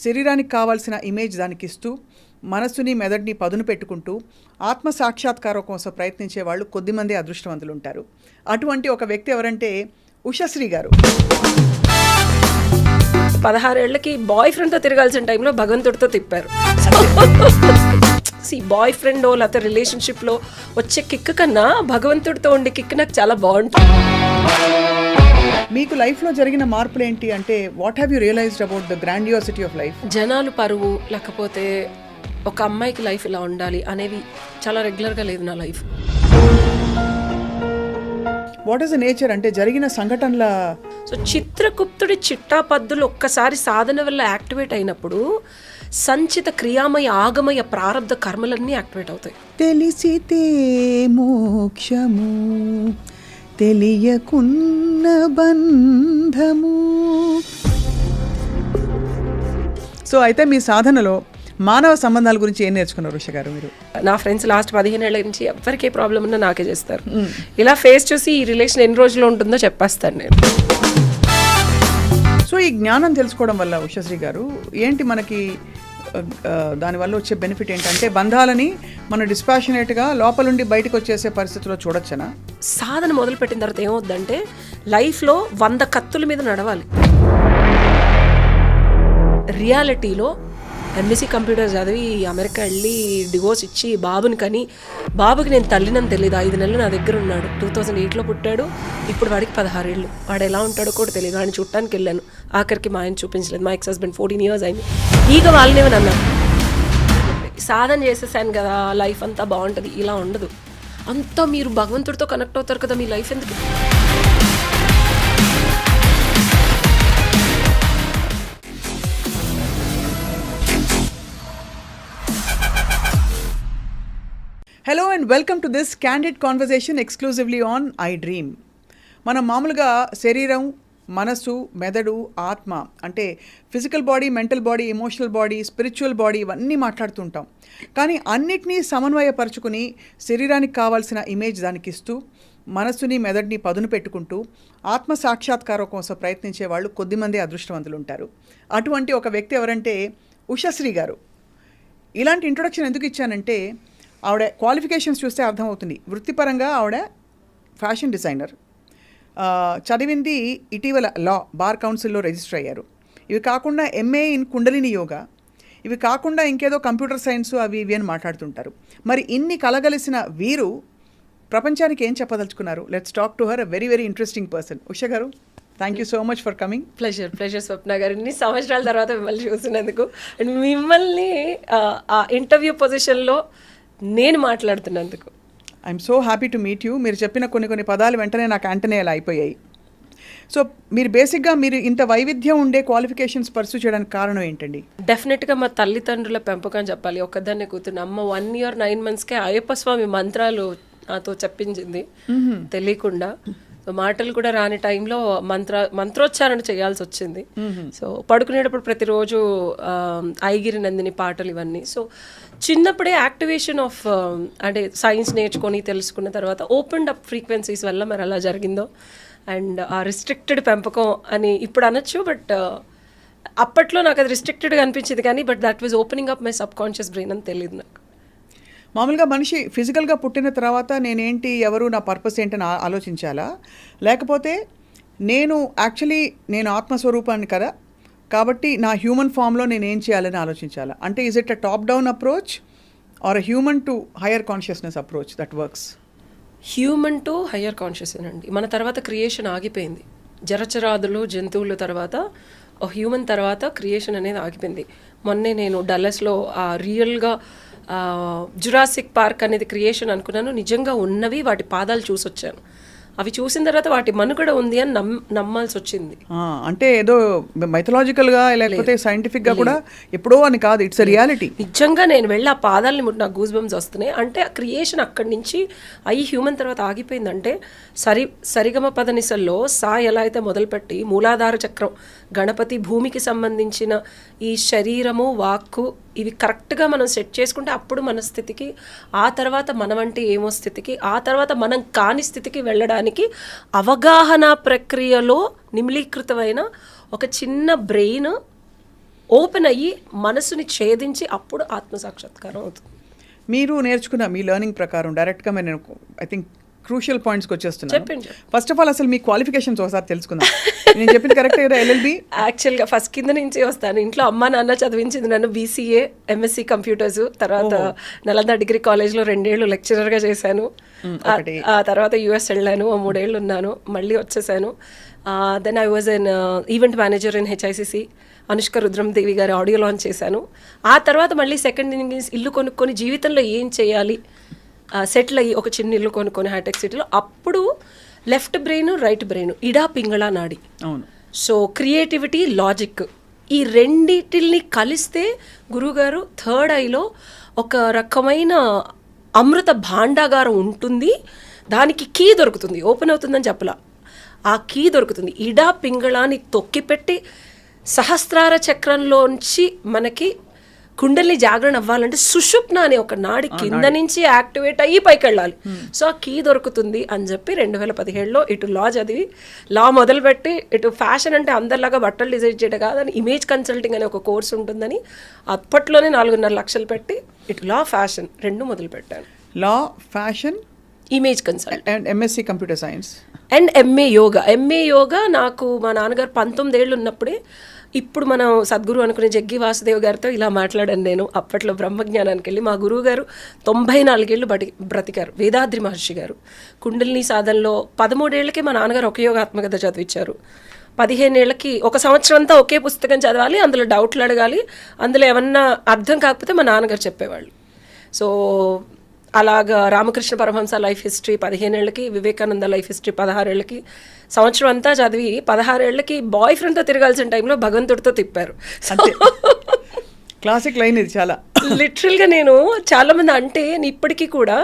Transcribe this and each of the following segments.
శరీరానికి కావాల్సిన ఇమేజ్ దానికి ఇస్తూ మనస్సుని మెదడుని పదును పెట్టుకుంటూ ఆత్మ సాక్షాత్కారం కోసం ప్రయత్నించే వాళ్ళు కొద్దిమంది అదృష్టవంతులు ఉంటారు. అటువంటి ఒక వ్యక్తి ఎవరంటే ఉషశ్రీ గారు. 16 ఏళ్లకి బాయ్ ఫ్రెండ్తో తిరగాల్సిన టైంలో భగవంతుడితో తిప్పారు. బాయ్ ఫ్రెండ్ లేకపోతే రిలేషన్షిప్లో వచ్చే కిక్ కన్నా భగవంతుడితో ఉండే కిక్ నాకు చాలా బాగుంటుంది. మీకు లైఫ్లో జరిగిన మార్పులు ఏంటి అంటే what have you realized about the grandiosity of life? జనాలు పరువు లేకపోతే ఒక అమ్మాయికి లైఫ్ ఇలా ఉండాలి అనేవి చాలా రెగ్యులర్గా లేదు నా life. What is the nature అంటే జరిగిన సంఘటనల చిత్రగుప్తుడి చిట్టాపద్దులు ఒక్కసారి సాధన వల్ల యాక్టివేట్ అయినప్పుడు సంచిత క్రియామయ ఆగమయ ప్రారబ్ధ కర్మలన్నీ యాక్టివేట్ అవుతాయి. తెలిసితే మోక్షము తెలియకున్న బంధము. సో అయితే మీ సాధనలో మానవ సంబంధాల గురించి ఏం నేర్చుకున్నారు ఉష గారు మీరు? నా ఫ్రెండ్స్ లాస్ట్ 15 ఏళ్ల నుంచి ఎవరికి ఏ ప్రాబ్లం ఉన్నా నాకే చేస్తారు. ఇలా ఫేస్ చూసి ఈ రిలేషన్ ఎన్ని రోజులు ఉంటుందో చెప్పేస్తాను నేను. సో ఈ జ్ఞానం తెలుసుకోవడం వల్ల ఉషశ్రీ గారు ఏంటి మనకి దానివల్ల వచ్చే బెనిఫిట్ ఏంటంటే బంధాలని మనం డిస్పాషనేట్గా లోపలుండి బయటకు వచ్చేసే పరిస్థితిలో చూడొచ్చనా? సాధన మొదలుపెట్టిన తర్వాత ఏమవుద్దంటే లైఫ్లో 100 కత్తుల మీద నడవాలి. రియాలిటీలో ఎంఎస్సీ కంప్యూటర్ చదివి అమెరికా వెళ్ళి డివోర్స్ ఇచ్చి బాబుకి నేను తల్లినని తెలియదు. 5 నెలలు నా దగ్గర ఉన్నాడు. 2008లో పుట్టాడు. ఇప్పుడు వాడికి 16 ఏళ్ళు. వాడు ఎలా ఉంటాడో కూడా తెలియదు. వాడిని చుట్టానికి వెళ్ళాను. ఆఖరికి మా ఆయన చూపించలేదు. మా ఎక్స్ హస్బెండ్ 14 years అయింది. ఈగ వాళ్ళనేమని అన్నారు. సాధన చేసేసాను కదా లైఫ్ అంతా బాగుంటుంది. ఇలా ఉండదు. అంతా మీరు భగవంతుడితో కనెక్ట్ అవుతారు కదా, మీ లైఫ్ ఎందుకు? Hello and welcome to this candid conversation exclusively on I dream. మనం మామూలుగా శరీరం, మనసు, మెదడు, ఆత్మ అంటే physical body, mental body, emotional body, spiritual body ఇవన్నీ మాట్లాడుతుంటాం. కానీ అన్నిటినీ సమన్వయపరుచుకుని శరీరానికి కావాల్సిన ఇమేజ్ దానికి ఇస్తూ మనస్సుని మెదడుని పదును పెట్టుకుంటూ ఆత్మ సాక్షాత్కారం కోసం ప్రయత్నించే వాళ్ళు కొద్దిమంది అదృష్టవంతులు ఉంటారు. అటువంటి ఒక వ్యక్తి ఎవరంటే ఉషశ్రీ గారు. ఇలాంటి ఇంట్రొడక్షన్ ఎందుకు ఇచ్చానంటే ఆవిడ క్వాలిఫికేషన్స్ చూస్తే అర్థమవుతుంది. వృత్తిపరంగా ఆవిడ ఫ్యాషన్ డిజైనర్, చదివింది ఇటీవల లా, బార్ కౌన్సిల్లో రిజిస్టర్ అయ్యారు. ఇవి కాకుండా ఎంఏ ఇన్ కుండలిని యోగా, ఇవి కాకుండా ఇంకేదో కంప్యూటర్ సైన్స్ అవి ఇవి అని మాట్లాడుతుంటారు. మరి ఇన్ని కలగలిసిన వీరు ప్రపంచానికి ఏం చెప్పదలుచుకున్నారు? Let's talk to her. A very very interesting person. Usha garu, thank you so much for coming. Pleasure Swapna garu. ఇన్ని సంవత్సరాల తర్వాత మిమ్మల్ని చూసినందుకు అండ్ మిమ్మల్ని ఆ ఇంటర్వ్యూ పొజిషన్లో నేను మాట్లాడుతున్నందుకు I'm so happy to meet you. మీరు చెప్పిన కొన్ని పదాలు వెంటనే నాకు యాంటనే అలా అయిపోయాయి. సో మీరు బేసిక్గా మీరు ఇంత వైవిధ్యం ఉండే క్వాలిఫికేషన్స్ పర్సూ చేయడానికి కారణం ఏంటండి? డెఫినెట్గా మా తల్లిదండ్రుల పెంపకం చెప్పాలి. ఒక్కదాన్నే కూతురు. అమ్మ 1 year 9 monthsకే అయ్యప్ప స్వామి మంత్రాలు నాతో చెప్పించింది తెలియకుండా. మాటలు కూడా రాని టైంలో మంత్రోచ్చారణ చేయాల్సి వచ్చింది. సో పడుకునేటప్పుడు ప్రతిరోజు ఐగిరి నందిని పాటలు ఇవన్నీ. సో చిన్నప్పుడే యాక్టివేషన్ ఆఫ్ అంటే సైన్స్ నేర్చుకొని తెలుసుకున్న తర్వాత ఓపెన్డ్ అప్ ఫ్రీక్వెన్సీస్ వల్ల మరి అలా జరిగిందో. అండ్ ఆ రిస్ట్రిక్టెడ్ పెంపకం అని ఇప్పుడు అనొచ్చు, బట్ అప్పట్లో నాకు అది రిస్ట్రిక్టెడ్గా అనిపించింది. కానీ but that was opening up my sub conscious brain అని తెలియదు నాకు. మామూలుగా మనిషి ఫిజికల్గా పుట్టిన తర్వాత నేనేంటి, ఎవరు, నా పర్పస్ ఏంటని ఆలోచించాలా, లేకపోతే నేను ఆత్మస్వరూపాన్ని కదా కాబట్టి నా హ్యూమన్ ఫామ్లో నేను ఏం చేయాలని ఆలోచించాలా? అంటే is it a top down approach or a human to higher consciousness approach that works? Human to higher consciousness అండి. మన తర్వాత క్రియేషన్ ఆగిపోయింది. జరచరాదులు, జంతువుల తర్వాత హ్యూమన్ తర్వాత క్రియేషన్ అనేది ఆగిపోయింది. మొన్నే నేను డల్లస్లో రియల్గా జురాసిక్ పార్క్ అనేది క్రియేషన్ అనుకున్నాను. నిజంగా ఉన్నవి వాటి పాదాలు చూసొచ్చాను. అవి చూసిన తర్వాత వాటి మనుగడ ఉంది అని నమ్మాల్సి వచ్చింది. అంటే ఏదో మైథలాజికల్గా లేకపోతే సైంటిఫిక్గా కూడా ఎప్పుడో అని కాదు, ఇట్స్ రియాలిటీ. నిజంగా నేను వెళ్ళి ఆ పాదాలని ముట్టి నాకు గూస్ బంప్స్ వస్తున్నాయి. అంటే ఆ క్రియేషన్ అక్కడి నుంచి హ్యూమన్ తర్వాత ఆగిపోయిందంటే సరిగమ పదనిసల్లో సా ఎలా అయితే మొదలుపెట్టి మూలాధార చక్రం, గణపతి, భూమికి సంబంధించిన ఈ శరీరము, వాక్కు ఇవి కరెక్ట్గా మనం సెట్ చేసుకుంటే అప్పుడు మన స్థితికి, ఆ తర్వాత మనమంటే ఏమో స్థితికి, ఆ తర్వాత మనం కాని స్థితికి వెళ్ళడానికి అవగాహన ప్రక్రియలో నిమిలీకృతమైన ఒక చిన్న బ్రెయిన్ ఓపెన్ అయ్యి మనసుని ఛేదించి అప్పుడు ఆత్మసాక్షాత్కారం అవుతుంది. మీరు నేర్చుకున్న మీ లెర్నింగ్ ప్రకారం డైరెక్ట్గా నేను ఐ థింక్ క్రూషియల్ పాయింట్స్కి వచ్చేస్తున్నాను. చెప్పండి. ఫస్ట్ ఆఫ్ ఆల్ అసలు మీ క్వాలిఫికేషన్స్ ఒకసారి తెలుసుకుందాం. నేను చెప్పింది కరెక్ట్ కదా? ఎల్ఎల్బి యాక్చువల్గా ఫస్ట్ కింద నుంచి వస్తాను. ఇంట్లో అమ్మ నాన్న చదివించింది నన్ను BCA, MSc కంప్యూటర్స్, తర్వాత నలంద డిగ్రీ కాలేజ్లో 2 ఏళ్ళు లెక్చరర్గా చేశాను. ఆ తర్వాత US వెళ్ళాను, 3 ఏళ్ళు ఉన్నాను, మళ్ళీ వచ్చేసాను. Then I was an event manager in HICC. Anushka Rudhramadevi గారి ఆడియో లాంచ్ చేశాను. ఆ తర్వాత మళ్ళీ సెకండ్ ఇన్నింగ్స్ ఇల్లు కొనుక్కొని జీవితంలో ఏం చేయాలి, సెటిల్ అయ్యి ఒక చిన్న ఇల్లు కొనుక్కొని హైటెక్ సిటీలో. అప్పుడు లెఫ్ట్ బ్రెయిన్, రైట్ బ్రెయిన్, ఇడా పింగళ నాడి. అవును. సో క్రియేటివిటీ, లాజిక్, ఈ రెండిటిల్ని కలిస్తే గురువుగారు థర్డ్ ఐలో ఒక రకమైన అమృత భాండాగారం ఉంటుంది. దానికి కీ దొరుకుతుంది, ఓపెన్ అవుతుందని చెప్పలా, ఆ కీ దొరుకుతుంది. ఇడా పింగళాన్ని తొక్కిపెట్టి సహస్రార చక్రంలోంచి మనకి కుండలిని జాగరణ అవ్వాలంటే సుషుప్న అనే ఒక నాడి కింద నుంచి యాక్టివేట్ అయ్యి పైకి వెళ్ళాలి. సో ఆ కీ దొరుకుతుంది అని చెప్పి 2017లో ఇటు లా చదివి, లా మొదలుపెట్టి ఇటు ఫ్యాషన్ అంటే అందరిలాగా బట్టలు డిజైన్ చేయడం కాదని ఇమేజ్ కన్సల్టింగ్ అనే ఒక కోర్స్ ఉంటుందని అప్పట్లోనే 4.5 లక్షలు పెట్టి ఇటు లా, ఫ్యాషన్ 2 మొదలుపెట్టాను. Law, fashion, image consult and MSc computer science and MA yoga. నాకు మా నాన్నగారు 19 ఏళ్ళు ఉన్నప్పుడే, ఇప్పుడు మనం సద్గురు అనుకునే జగ్గి వాసుదేవ్ గారితో ఇలా మాట్లాడాను నేను. అప్పట్లో బ్రహ్మజ్ఞానానికి వెళ్ళి మా గురువు గారు 94 ఏళ్ళు బ్రతికారు, వేదాద్రి మహర్షి గారు. కుండలిని సాధనలో 13 ఏళ్ళకి మా నాన్నగారు ఒక యోగాత్మకత చదివించారు. 15 ఏళ్ళకి 1 సంవత్సరం అంతా ఒకే పుస్తకం చదవాలి, అందులో డౌట్లు అడగాలి, అందులో ఏమన్నా అర్థం కాకపోతే మా నాన్నగారు చెప్పేవాళ్ళు. సో అలాగా రామకృష్ణ పరమహంస లైఫ్ హిస్టరీ 15 ఏళ్ళకి, వివేకానంద లైఫ్ హిస్టరీ 16 ఏళ్ళకి, సంవత్సరం అంతా చదివి 16 ఏళ్ళకి బాయ్ ఫ్రెండ్తో తిరగాల్సిన టైంలో భగవంతుడితో తిప్పారు. క్లాసిక్ లైన్ ఇది చాలా. లిటరల్గా నేను చాలామంది అంటే ఇప్పటికీ కూడా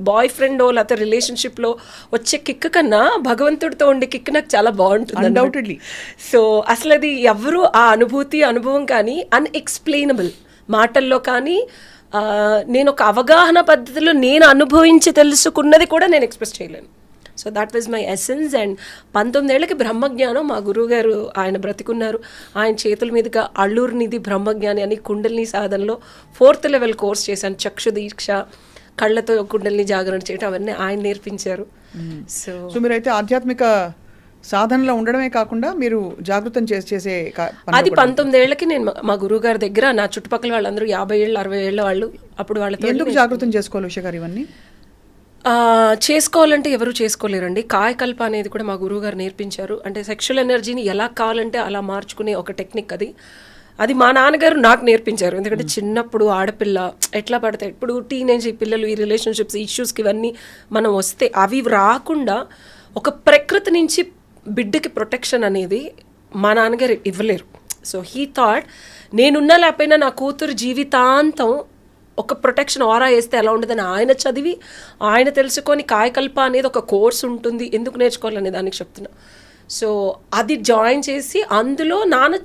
బాయ్ ఫ్రెండ్ లేకపోతే రిలేషన్షిప్లో వచ్చే కిక్ కన్నా భగవంతుడితో ఉండే కిక్ నాకు చాలా బాగుంటుంది అన్డౌటెడ్లీ. సో అసలు అది ఎవరు ఆ అనుభవం కానీ అన్ఎక్స్ప్లెయినబుల్ మాటల్లో కానీ, నేను ఒక అవగాహన పద్ధతిలో నేను అనుభవించి తెలుసుకున్నది కూడా నేను ఎక్స్ప్రెస్ చేయలేను. So that was my essence. And 19 ఏళ్ళకి బ్రహ్మజ్ఞానం మా గురువుగారు ఆయన బ్రతికున్నారు, ఆయన చేతుల మీదుగా అల్లూరు నిధి బ్రహ్మజ్ఞాని అని కుండలిని సాధనలో 4th లెవెల్ కోర్స్ చేశాను. చక్షు దీక్ష, కళ్ళతో కుండలిని జాగరణ చేయడం, అవన్నీ ఆయన నేర్పించారు. సో మీరైతే ఆధ్యాత్మిక సాధనలో ఉండడమే కాకుండా మీరు జాగృతం చేసే అది 19 ఏళ్ళకి నేను మా గురువు గారి దగ్గర, నా చుట్టుపక్కల వాళ్ళందరూ 50 ఏళ్ళు 60 ఏళ్ళ వాళ్ళు, అప్పుడు వాళ్ళతో ఎందుకు జాగృతం చేసుకోవాలి ఉష గారు? ఇవన్నీ చేసుకోవాలంటే ఎవరు చేసుకోలేరండి. కాయకల్ప అనేది కూడా మా గురువు గారు నేర్పించారు. అంటే సెక్షువల్ ఎనర్జీని ఎలా కావాలంటే అలా మార్చుకునే ఒక టెక్నిక్ అది మా నాన్నగారు నాకు నేర్పించారు. ఎందుకంటే చిన్నప్పుడు ఆడపిల్ల ఎట్లా పడతాయి, ఇప్పుడు టీనేజ్ పిల్లలు ఈ రిలేషన్షిప్స్ ఇష్యూస్కి ఇవన్నీ మనం వస్తే అవి రాకుండా ఒక ప్రకృతి నుంచి బిడ్డకి ప్రొటెక్షన్ అనేది మా నాన్నగారు ఇవ్వలేరు. సో హీ థాట్ నేనున్నా లేకపోయినా నా కూతురు జీవితాంతం ఒక ప్రొటెక్షన్ ఆరా వేస్తే ఎలా ఉండదని ఆయన చదివి, ఆయన తెలుసుకొని కాయకల్ప అనేది ఒక కోర్స్ ఉంటుంది, ఎందుకు నేర్చుకోవాలనే దానికి చెప్తున్నా. సో అది జాయిన్ చేసి అందులో నాన్న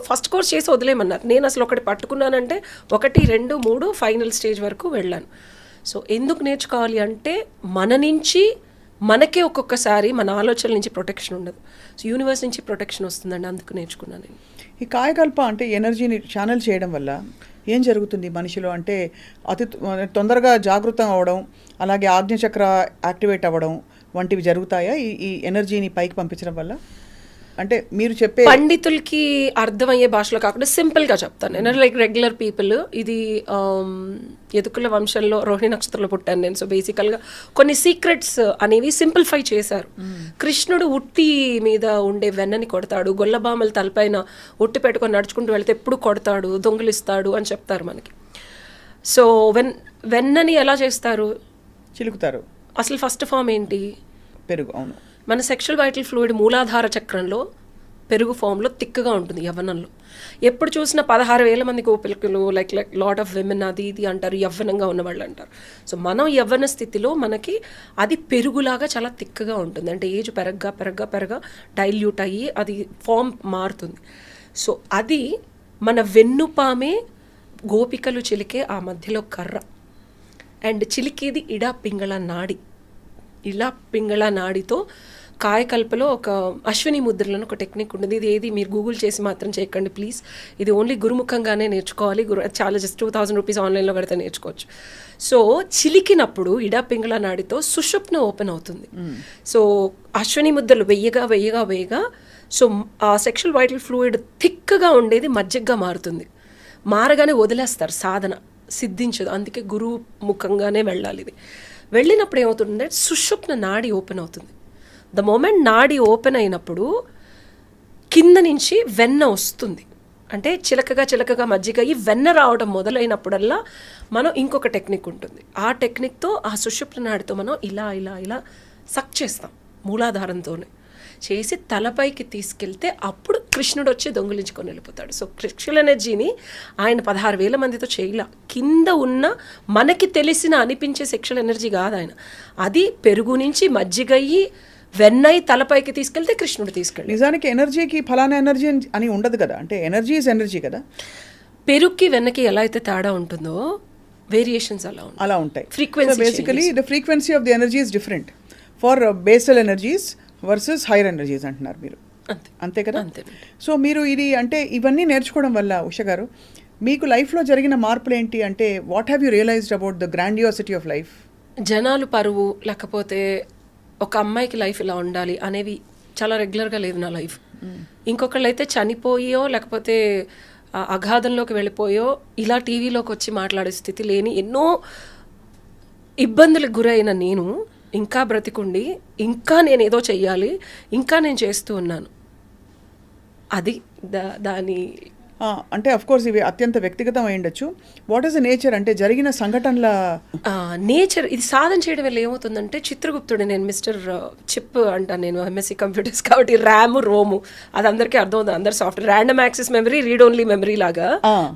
ఫస్ట్ కోర్స్ చేసి వదిలేయమన్నారు. నేను అసలు ఒకటి పట్టుకున్నానంటే 1, 2, 3 ఫైనల్ స్టేజ్ వరకు వెళ్ళాను. సో ఎందుకు నేర్చుకోవాలి అంటే మన నుంచి మనకే ఒక్కొక్కసారి మన ఆలోచనల నుంచి ప్రొటెక్షన్ ఉండదు. సో యూనివర్స్ నుంచి ప్రొటెక్షన్ వస్తుందండి, అందుకు నేర్చుకున్నాను నేను. ఈ కాయకల్ప అంటే ఎనర్జీని ఛానల్ చేయడం వల్ల ఏం జరుగుతుంది మనిషిలో? అంటే అతి తొందరగా జాగృతం అవ్వడం, అలాగే ఆజ్ఞచక్ర యాక్టివేట్ అవ్వడం వంటివి జరుగుతాయా ఈ ఎనర్జీని పైకి పంపించడం వల్ల? అంటే మీరు చెప్పే పండితులకి అర్థమయ్యే భాషలో కాకుండా సింపుల్గా చెప్తాను నేను. లైక్ రెగ్యులర్ పీపుల్, ఇది యదుకుల వంశంలో రోహిణి నక్షత్రంలో పుట్టాను నేను. సో బేసికల్గా కొన్ని సీక్రెట్స్ అనేవి సింప్లిఫై చేశారు. కృష్ణుడు ఉట్టి మీద ఉండే వెన్నని కొడతాడు, గొల్లబామల తలపైన ఉట్టి పెట్టుకొని నడుచుకుంటూ వెళ్తే ఎప్పుడు కొడతాడు, దొంగిలిస్తాడు అని చెప్తారు మనకి. సో వెన్నని ఎలా చేస్తారు? చిలుకుతారు. అసలు ఫస్ట్ ఫామ్ ఏంటి? పెరుగు. అవును. మన సెక్షువల్ వైటల్ ఫ్లూయిడ్ మూలాధార చక్రంలో పెరుగు ఫామ్లో థిక్గా ఉంటుంది యవ్వనంలో. ఎప్పుడు చూసినా 16,000 మంది గోపికలు, లైక్ లాట్ ఆఫ్ విమెన్ అది ఇది అంటారు, యవ్వనంగా ఉన్నవాళ్ళు అంటారు. సో మనం యవ్వన స్థితిలో మనకి అది పెరుగులాగా చాలా థిక్గా ఉంటుంది. అంటే ఏజ్ పెరగ్గా డైల్యూట్ అయ్యి అది ఫామ్ మారుతుంది. సో అది మన వెన్నుపామే గోపికలు చిలికే ఆ మధ్యలో కర్ర. అండ్ చిలికేది ఇడా పింగళ నాడి. ఇలా పింగళ నాడితో కాయకల్పలో ఒక అశ్విని ముద్రలను ఒక టెక్నిక్ ఉంటుంది. ఇది ఏది మీరు గూగుల్ చేసి మాత్రం చేయకండి ప్లీజ్. ఇది ఓన్లీ గురుముఖంగానే నేర్చుకోవాలి. చాలా జస్ట్ 2000 రూపీస్ ఆన్లైన్లో కడితే నేర్చుకోవచ్చు. సో చిలికినప్పుడు ఇడా పింగళ నాడితో సుషుప్న ఓపెన్ అవుతుంది. సో అశ్విని ముద్రలు వెయ్యగా సో ఆ సెక్షువల్ వైటల్ ఫ్లూయిడ్ థిక్గా ఉండేది మజ్జిగగా మారుతుంది. మారగానే వదిలేస్తారు, సాధన సిద్ధించదు. అందుకే గురువు ముఖంగానే వెళ్ళాలి. ఇది వెళ్ళినప్పుడు ఏమవుతుందంటే సుషుప్న నాడి ఓపెన్ అవుతుంది. ద మూమెంట్ నాడి ఓపెన్ అయినప్పుడు కింద నుంచి వెన్న వస్తుంది. అంటే చిలకగా మజ్జిగ ఈ వెన్న రావడం మొదలైనప్పుడల్లా మనం ఇంకొక టెక్నిక్ ఉంటుంది. ఆ టెక్నిక్తో ఆ సుషుప్న నాడితో మనం ఇలా సక్ చేస్తాం. మూలాధారంతోనే చేసి తలపైకి తీసుకెళ్తే అప్పుడు కృష్ణుడు వచ్చి దొంగిలించుకొని వెళ్ళిపోతాడు. సో సెక్షువల్ ఎనర్జీని ఆయన 16,000 మందితో చేయలా. కింద ఉన్న మనకి తెలిసిన అనిపించే సెక్షువల్ ఎనర్జీ కాదు ఆయన. అది పెరుగు నుంచి మజ్జిగయ్యి వెన్నై తలపైకి తీసుకెళ్తే కృష్ణుడు తీసుకెళ్ళి. నిజానికి ఎనర్జీకి ఫలానా ఎనర్జీ అని ఉండదు కదా, అంటే ఎనర్జీ ఇస్ ఎనర్జీ కదా. పెరుగుకి వెన్నకి ఎలా అయితే తేడా ఉంటుందో వేరియేషన్స్ అలా ఉంటాయి. Frequency basically the frequency of the energy is different for basal energies versus hire energies అంటున్నారు మీరు, అంతే కదా. సో మీరు ఇది అంటే ఇవన్నీ నేర్చుకోవడం వల్ల ఉష గారు మీకు లైఫ్లో జరిగిన మార్పులు ఏంటి? అంటే what have you realized about the grandiosity of life? జనాలు పరువు లేకపోతే ఒక అమ్మాయికి లైఫ్ ఇలా ఉండాలి అనేవి చాలా రెగ్యులర్గా లేదు నా లైఫ్. ఇంకొకళ్ళు అయితే చనిపోయో లేకపోతే అగాధంలోకి వెళ్ళిపోయో ఇలా టీవీలోకి వచ్చి మాట్లాడే స్థితి లేని ఎన్నో ఇబ్బందులకు గురైన నేను ఇంకా బ్రతికుండి ఇంకా నేను ఏదో చెయ్యాలి, ఇంకా నేను చేస్తూ ఉన్నాను. అది దాని అంటే అఫ్ కోర్స్ ఇవి అత్యంత వ్యక్తిగతం అయి ఉండొచ్చు. వాట్ ఈస్ ద నేచర్ అంటే జరిగిన సంఘటనల నేచర్? ఇది సాధన చేయడం వల్ల ఏమవుతుందంటే చిత్రగుప్తుడు, నేను మిస్టర్ చిప్ అంటాను, నేను ఎంఎస్సి కంప్యూటర్స్ కాబట్టి ర్యామ్ రోము అది అందరికీ అర్థం అవుతుంది. అందరు software random access memory read only memory లాగా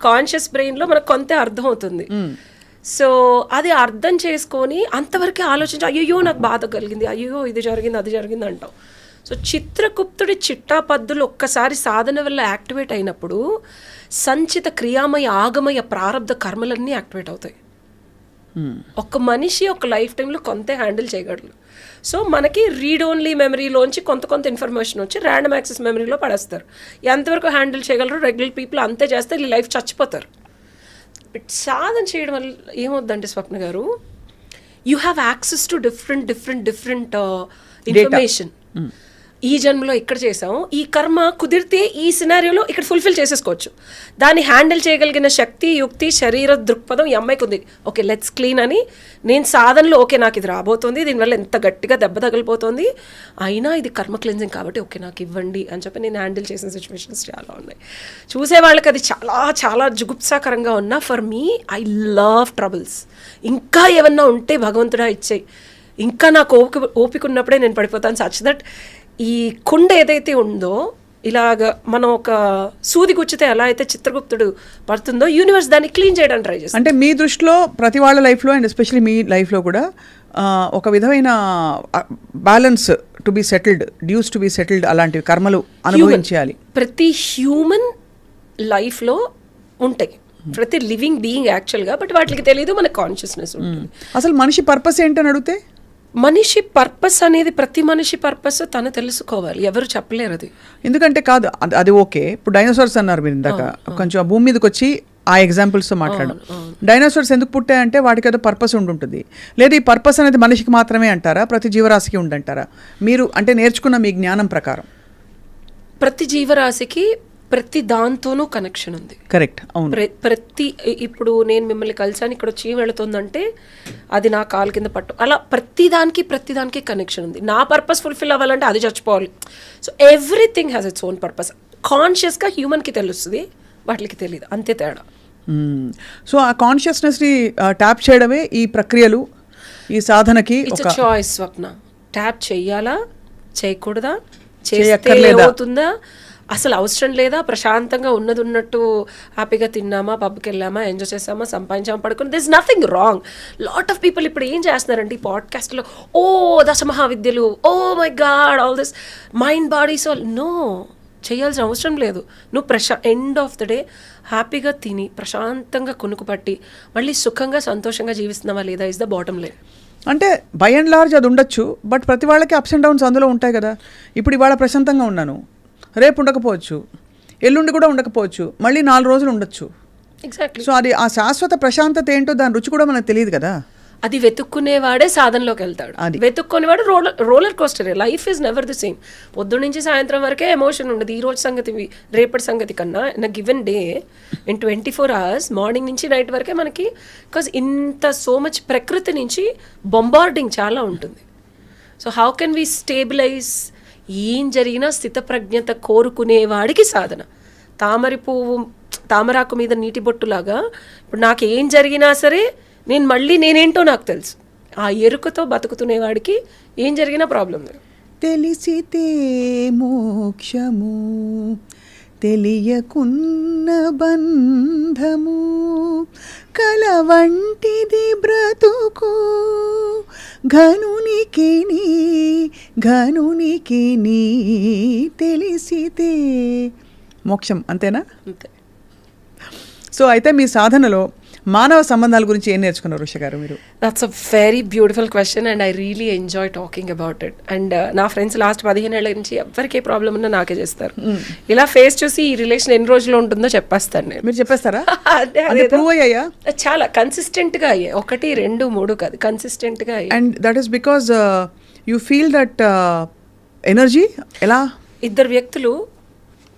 కాన్షియస్ బ్రెయిన్లో మనకు కొంత అర్థం అవుతుంది. సో అది అర్థం చేసుకొని అంతవరకే ఆలోచించి అయ్యో నాకు బాధ కలిగింది, అయ్యో ఇది జరిగింది అది జరిగింది అంటాం. సో చిత్రగుప్తుడి చిట్టాపద్దులు ఒక్కసారి సాధన వల్ల యాక్టివేట్ అయినప్పుడు సంచిత క్రియామయ ఆగమయ ప్రారంధ కర్మలన్నీ యాక్టివేట్ అవుతాయి. ఒక మనిషి ఒక లైఫ్ టైంలో కొంత హ్యాండిల్ చేయగలరు. సో మనకి రీడ్ ఓన్లీ మెమరీలోంచి కొంత ఇన్ఫర్మేషన్ వచ్చి ర్యాండమ్ యాక్సెస్ మెమరీలో పడేస్తారు. ఎంతవరకు హ్యాండిల్ చేయగలరు రెగ్యులర్ పీపుల్ అంతే చేస్తే ఈ లైఫ్ చచ్చిపోతారు. సాధన చేయడం వల్ల ఏమవుద్దంటే స్వప్న గారు, you have access to different information. ఈ జన్మలో ఇక్కడ చేసాం, ఈ కర్మ కుదిరితే ఈ సినారియోలో ఇక్కడ ఫుల్ఫిల్ చేసేసుకోవచ్చు. దాన్ని హ్యాండిల్ చేయగలిగిన శక్తి, యుక్తి, శరీర దృక్పథం ఈ అమ్మాయికి ఉంది. ఓకే లెట్స్ క్లీన్ అని నేను సాధనలో ఓకే నాకు ఇది రాబోతోంది, దీనివల్ల ఎంత గట్టిగా దెబ్బ తగిలిపోతుంది, అయినా ఇది కర్మ క్లెన్జింగ్ కాబట్టి ఓకే నాకు ఇవ్వండి అని చెప్పి నేను హ్యాండిల్ చేసిన సిచ్యువేషన్స్ చాలా ఉన్నాయి. చూసే వాళ్ళకి అది చాలా చాలా జుగుప్సాకరంగా ఉన్నా for me I love troubles. ఇంకా ఏమన్నా ఉంటే భగవంతుడా ఇచ్చేయి, ఇంకా నాకు ఓపిక ఉన్నప్పుడే నేను పడిపోతాను. సచ్ దట్ ఈ కుండ ఏదైతే ఉందో ఇలాగ మనం ఒక సూది గుచ్చితే ఎలా అయితే చిత్రగుప్తుడు పడుతుందో యూనివర్స్ దాన్ని క్లీన్ చేయడానికి ట్రై చేస్తుంది. అంటే మీ దృష్టిలో ప్రతి వాళ్ళ లైఫ్లో అండ్ ఎస్పెషల్లీ మీ లైఫ్లో కూడా ఒక విధమైన balance to be settled, dues to be settled అలాంటివి కర్మలు అనుభవించాలి. ప్రతి హ్యూమన్ లైఫ్లో ఉంటాయి, ప్రతి లివింగ్ బీయింగ్ యాక్చువల్గా, బట్ వాటికి తెలియదు మన కాన్షియస్నెస్ ఉంటుంది. అసలు మనిషి పర్పస్ ఏంటని అడిగితే మనిషి పర్పస్ అనేది ప్రతి మనిషి పర్పస్ తను తెలుసుకోవాలి, ఎవరు చెప్పలేరు అది. ఎందుకంటే కాదు అది ఓకే. ఇప్పుడు డైనోసార్స్ అన్నారు మీరు ఇందాక, కొంచెం భూమి మీదకి వచ్చి ఆ ఎగ్జాంపుల్స్తో మాట్లాడడం. డైనోసార్స్ ఎందుకు పుట్టాయంటే వాటికి ఏదో పర్పస్ ఉండుంటుంది. లేదా ఈ పర్పస్ అనేది మనిషికి మాత్రమే అంటారా, ప్రతి జీవరాశికి ఉండంటారా? మీరు అంటే నేర్చుకున్న మీ జ్ఞానం ప్రకారం ప్రతి జీవరాశికి ప్రతి దాంతోనూ కనెక్షన్ ఉంది. కరెక్ట్, అవును. ప్రతి ఇప్పుడు నేను మిమ్మల్ని కలిసాను, ఇక్కడ చీమ వెళుతుందంటే అది నా కాలు కింద పట్టు, అలా ప్రతిదానికి కనెక్షన్ ఉంది. నా పర్పస్ ఫుల్ఫిల్ అవ్వాలంటే అది చచ్చిపోవాలి. So everything has its own purpose. కాన్షియస్గా హ్యూమన్కి తెలుస్తుంది, వాటికి తెలియదు, అంతే తేడా. సో ఆ కాన్షియస్నెస్ని ట్యాప్ చేయడమే ఈ ప్రక్రియలు, ఈ సాధనకి ఇట్స్ చాయిస్. స్వప్న ట్యాప్ చెయ్యాలా చేయకూడదా, చేస్తే ఏమవుతుందా, అసలు అవసరం లేదా, ప్రశాంతంగా ఉన్నట్టు హ్యాపీగా తిన్నామా, పబ్కి వెళ్ళామా, ఎంజాయ్ చేసామా, సంపాదించామా, పడుకుని, this nothing wrong. Lot of people ఇప్పుడు ఏం చేస్తున్నారంటే ఈ పాడ్కాస్ట్లో ఓ దశమహావిద్యలు, oh my God all this mind body soul. No, చేయాల్సిన అవసరం లేదు. నువ్వు ఎండ్ ఆఫ్ ద డే హ్యాపీగా తిని ప్రశాంతంగా కొనుక్కుపట్టి మళ్ళీ సుఖంగా సంతోషంగా జీవిస్తున్నావా లేదా ఇస్ ద బాటమ్ లైన్. అంటే బై అండ్ లార్జ్ అది ఉండొచ్చు, బట్ ప్రతి వాళ్ళకి అప్స్ అండ్ డౌన్స్ అందులో ఉంటాయి కదా. ఇప్పుడు ఇవాళ ప్రశాంతంగా ఉన్నాను, రేపు ఉండకపోవచ్చు, ఎల్లుండి కూడా ఉండకపోవచ్చు, మళ్ళీ 4 రోజులు ఉండొచ్చు. ఎగ్జాక్ట్లీ. సో అది ఆ శాశ్వత ప్రశాంతత ఏంటో దాని రుచి కూడా మనకు తెలియదు కదా. అది వెతుక్కునేవాడే సాధనలోకి వెళ్తాడు. వెతుక్కునేవాడు roller coaster. Life is never the same. పొద్దున్న నుంచి సాయంత్రం వరకే ఎమోషన్ ఉండదు. ఈ రోజు సంగతి రేపటి సంగతి కన్నా in a given day in 24 hours morning నుంచి నైట్ వరకే మనకి, బికాజ్ ఇంత సో మచ్ ప్రకృతి నుంచి బొంబార్డింగ్ చాలా ఉంటుంది. So how can we stabilise? ఏం జరిగినా స్థితప్రజ్ఞత కోరుకునేవాడికి సాధన. తామరాకు మీద నీటి బొట్టులాగా ఇప్పుడు నాకు ఏం జరిగినా సరే నేనేంటో నాకు తెలుసు. ఆ ఎరుకతో బతుకుతునేవాడికి ఏం జరిగినా ప్రాబ్లం లేదు. తెలిసితే మోక్షము తెలియకున్న బంధము కల వంటిది బ్రతుకు ఘనునికి నీ తెలిసితే మోక్షం. అంతేనా? అంతే. సో అయితే మీ సాధనలో మానవ సంబంధాల గురించి ఏం నేర్చుకున్నారు ఉష గారు మీరు? That's a very beautiful question and I really enjoy talking about it. And నా ఫ్రెండ్స్ లాస్ట్ 15 ఏళ్ల నుంచి ఎవరికి ఏ ప్రాబ్లం ఉన్నా నాకే చేస్తారు. ఇలా ఫేస్ చూసి ఈ రిలేషన్ ఎన్ని రోజులు ఉంటుందో చెప్పేస్తాను నేను. మీరు చెప్పేస్తారా? ప్రూవ్ అయ్యాయా? చాలా కన్సిస్టెంట్గా అయ్యాయి. 1, 2, 3 కాదు, కన్సిస్టెంట్గా అయ్యాయి. And that is because you feel that energy. ఎలా? ఇద్దరు వ్యక్తులు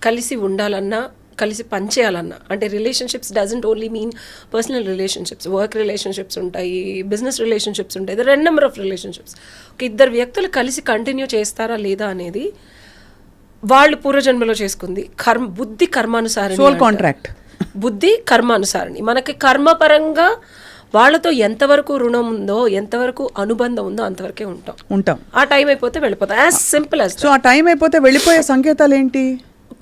కలిసి ఉండాలన్నా, కలిసి పనిచేయాలన్నా, అంటే relationships doesn't only mean personal relationships, work relationships ఉంటాయి, బిజినెస్ రిలేషన్షిప్స్ ఉంటాయి, there are number of relationships. ఒక ఇద్దరు వ్యక్తులు కలిసి కంటిన్యూ చేస్తారా లేదా అనేది వాళ్ళు పూర్వజన్మలో చేసుకుంది. బుద్ధి కర్మానుసారం. Soul contract. బుద్ధి కర్మానుసారణి. మనకి కర్మపరంగా వాళ్ళతో ఎంతవరకు రుణం ఉందో, ఎంతవరకు అనుబంధం ఉందో అంతవరకే ఉంటాం. ఆ టైం అయిపోతే వెళ్ళిపోతాం. As simple as. సో ఆ టైం అయిపోతే వెళ్ళిపోయే సంకేతాలు ఏంటి?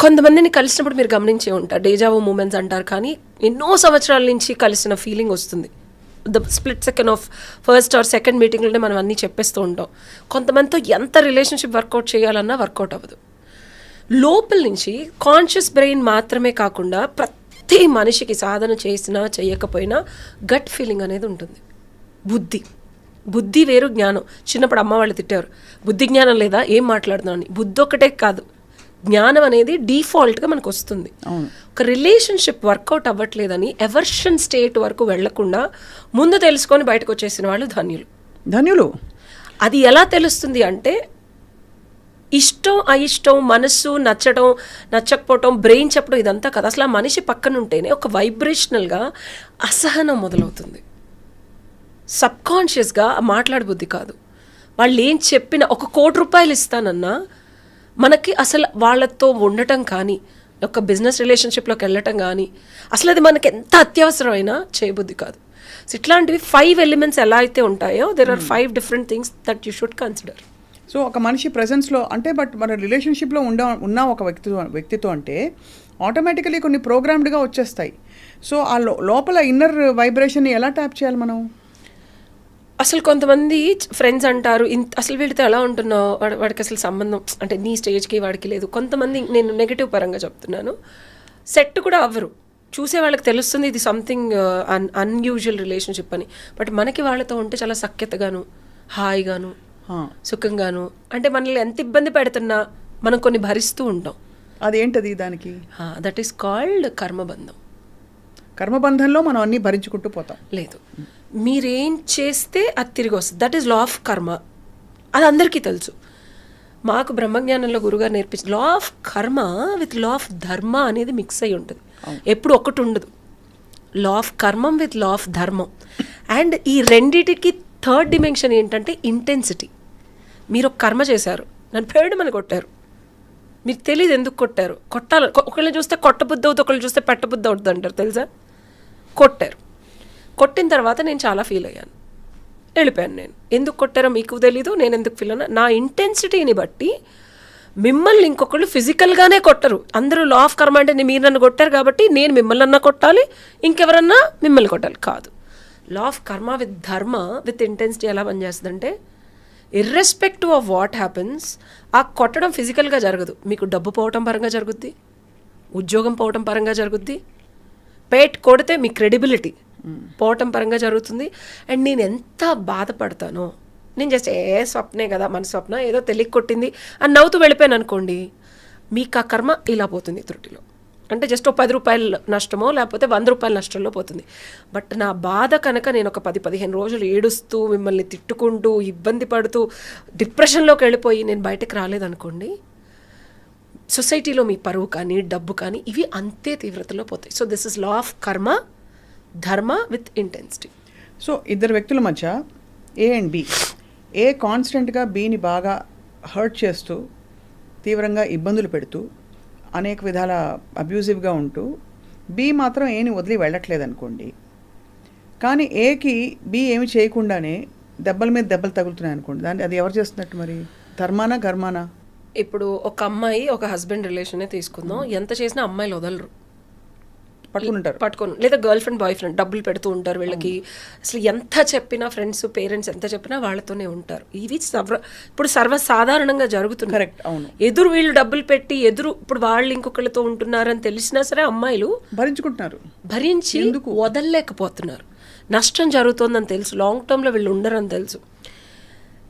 కొంతమందిని కలిసినప్పుడు మీరు గమనించే ఉంటారు, డేజావో మూమెంట్స్ అంటారు, కానీ ఎన్నో సంవత్సరాల నుంచి కలిసిన ఫీలింగ్ వస్తుంది. The split second of first or second మీటింగ్లోనే మనం అన్నీ చెప్పేస్తూ ఉంటాం. కొంతమందితో ఎంత రిలేషన్షిప్ వర్కౌట్ చేయాలన్నా వర్కౌట్ అవ్వదు. లోపల నుంచి కాన్షియస్ బ్రెయిన్ మాత్రమే కాకుండా ప్రతి మనిషికి సాధన చేసినా చేయకపోయినా గట్ ఫీలింగ్ అనేది ఉంటుంది. బుద్ధి వేరు, జ్ఞానం. చిన్నప్పుడు అమ్మ వాళ్ళు తిట్టారు, బుద్ధి జ్ఞానం లేదా, ఏం మాట్లాడుతున్నావు అని. బుద్ధి ఒకటే కాదు, జ్ఞానం అనేది డిఫాల్ట్గా మనకు వస్తుంది. ఒక రిలేషన్షిప్ వర్కౌట్ అవ్వట్లేదని ఎవర్షన్ స్టేట్ వరకు వెళ్లకుండా ముందు తెలుసుకొని బయటకు వచ్చేసిన వాళ్ళు ధన్యులు. అది ఎలా తెలుస్తుంది అంటే ఇష్టం అయిష్టం, మనస్సు నచ్చడం నచ్చకపోవటం, బ్రెయిన్ చెప్పడం ఇదంతా కదా. అసలు ఆ మనిషి పక్కన ఉంటేనే ఒక వైబ్రేషనల్గా అసహనం మొదలవుతుంది. సబ్కాన్షియస్గా మాట్లాడబుద్ధి కాదు. వాళ్ళు ఏం చెప్పినా, 1 కోటి రూపాయలు ఇస్తానన్నా మనకి అసలు వాళ్ళతో ఉండటం కానీ, ఒక బిజినెస్ రిలేషన్షిప్లోకి వెళ్ళటం కానీ అసలు అది మనకి ఎంత అత్యవసరమైనా చేయబుద్ధి కాదు. సో ఇట్లాంటివి 5 ఎలిమెంట్స్ ఎలా అయితే ఉంటాయో, there are 5 different things that you should consider. So ఒక మనిషి ప్రెజెన్స్లో అంటే, బట్ మన రిలేషన్షిప్లో ఉన్న ఒక వ్యక్తితో అంటే ఆటోమేటికలీ కొన్ని ప్రోగ్రామ్డ్గా వచ్చేస్తాయి. సో ఆ లోపల ఇన్నర్ వైబ్రేషన్ని ఎలా ట్యాప్ చేయాలి మనం? అసలు కొంతమంది ఫ్రెండ్స్ అంటారు, అసలు వీడితో ఎలా ఉంటున్నావు, వాడికి అసలు సంబంధం అంటే నీ స్టేజ్కి వాడికి లేదు. కొంతమంది, నేను నెగిటివ్ పరంగా చెప్తున్నాను, సెట్ కూడా అవ్వరు. చూసే వాళ్ళకి తెలుస్తుంది ఇది సంథింగ్ అన్యూజువల్ రిలేషన్షిప్ అని. బట్ మనకి వాళ్ళతో ఉంటే చాలా సఖ్యతగాను, హాయిగాను, సుఖంగాను, అంటే మనల్ని ఎంత ఇబ్బంది పెడుతున్నా మనం కొన్ని భరిస్తూ ఉంటాం. అదేంటది దానికి? దట్ ఈస్ కాల్డ్ కర్మబంధం. కర్మబంధంలో మనం అన్నీ భరించుకుంటూ పోతాం. లేదు, మీరేం చేస్తే అది తిరిగి వస్తుంది. దట్ ఈస్ లా ఆఫ్ కర్మ. అది అందరికీ తెలుసు. మాకు బ్రహ్మజ్ఞానంలో గురుగారు నేర్పించిన law of karma with law of dharma అనేది మిక్స్ అయి ఉంటుంది. ఎప్పుడు ఒకటి ఉండదు. లా ఆఫ్ కర్మం విత్ లా ఆఫ్ ధర్మం. అండ్ ఈ రెండిటికి థర్డ్ డిమెన్షన్ ఏంటంటే ఇంటెన్సిటీ. మీరు ఒక కర్మ చేశారు, నన్ను పేడమని కొట్టారు, మీకు తెలియదు ఎందుకు కొట్టారు. కొట్టాలి, ఒకళ్ళని చూస్తే కొట్టబుద్ధి అవుతుంది, ఒకళ్ళు చూస్తే పెట్టబుద్ధి అవుతుంది అంటారు, తెలుసా? కొట్టారు. కొట్టిన తర్వాత నేను చాలా ఫీల్ అయ్యాను, వెళ్ళిపోయాను. నేను ఎందుకు కొట్టారో మీకు తెలీదు, నేను ఎందుకు ఫీల్ అన్నా. నా ఇంటెన్సిటీని బట్టి మిమ్మల్ని ఇంకొకళ్ళు ఫిజికల్గానే కొట్టరు. అందరూ లా ఆఫ్ కర్మ అంటే మీరు నన్ను కొట్టారు కాబట్టి నేను మిమ్మల్ని అన్నా కొట్టాలి, ఇంకెవరన్నా మిమ్మల్ని కొట్టాలి కాదు. లా ఆఫ్ కర్మ విత్ ధర్మ విత్ ఇంటెన్సిటీ ఎలా పనిచేస్తుందంటే, ఇర్రెస్పెక్టివ్ ఆఫ్ వాట్ హ్యాపెన్స్, ఆ కొట్టడం ఫిజికల్గా జరగదు. మీకు డబ్బు పోవటం పరంగా జరుగుద్ది, ఉద్యోగం పోవటం పరంగా జరుగుద్ది. పేట్ కొడితే మీ క్రెడిబిలిటీ, పోవటం పరంగా జరుగుతుంది. అండ్ నేను ఎంత బాధపడతానో, నేను జస్ట్ స్వప్నే కదా, మన స్వప్న ఏదో తెలియ కొట్టింది అని నవ్వుతూ వెళ్ళిపోయాను అనుకోండి, మీకు ఆ కర్మ ఇలా పోతుంది త్రుటిలో. అంటే జస్ట్ ఒక 10 రూపాయల నష్టమో లేకపోతే 100 రూపాయల నష్టంలో పోతుంది. బట్ నా బాధ కనుక నేను ఒక 10-15 రోజులు ఏడుస్తూ, మిమ్మల్ని తిట్టుకుంటూ, ఇబ్బంది పడుతూ, డిప్రెషన్లోకి వెళ్ళిపోయి నేను బయటకు రాలేదనుకోండి, సొసైటీలో మీ పరువు కానీ డబ్బు కానీ ఇవి అంతే తీవ్రతలో పోతాయి. So this is law of కర్మ, ధర్మ విత్ ఇంటెన్సిటీ. సో ఇద్దరు వ్యక్తుల మధ్య ఏ అండ్ బి, ఏ కాన్స్టెంట్గా బిని బాగా హర్ట్ చేస్తూ, తీవ్రంగా ఇబ్బందులు పెడుతూ, అనేక విధాల అబ్యూజివ్గా ఉంటూ, బి మాత్రం ఏని వదిలి వెళ్ళట్లేదు అనుకోండి, కానీ ఏకి బి ఏమి చేయకుండానే దెబ్బల మీద దెబ్బలు తగులుతున్నాయి అనుకోండి, దాన్ని అది ఎవరు చేస్తున్నట్టు మరి? ధర్మానా గర్మానా? ఇప్పుడు ఒక అమ్మాయి ఒక హస్బెండ్ రిలేషనే తీసుకుందాం, ఎంత చేసినా అమ్మాయిలు వదలరు, పట్టుకొని, లేదా గర్ల్ ఫ్రెండ్ బాయ్ ఫ్రెండ్ డబ్బులు పెడుతూ ఉంటారు వీళ్ళకి. అసలు ఎంత చెప్పినా, ఫ్రెండ్స్ పేరెంట్స్ ఎంత చెప్పినా వాళ్ళతోనే ఉంటారు. ఇవి ఇప్పుడు సర్వసాధారణంగా జరుగుతుంది. కరెక్ట్, అవును. ఎదురు వీళ్ళు డబ్బులు పెట్టి ఇప్పుడు వాళ్ళు ఇంకొకళ్ళతో ఉంటున్నారని తెలిసినా సరే అమ్మాయిలు భరించి వదలలేకపోతున్నారు. నష్టం జరుగుతుందని తెలుసు, లాంగ్ టర్మ్లో వీళ్ళు ఉండరని తెలుసు.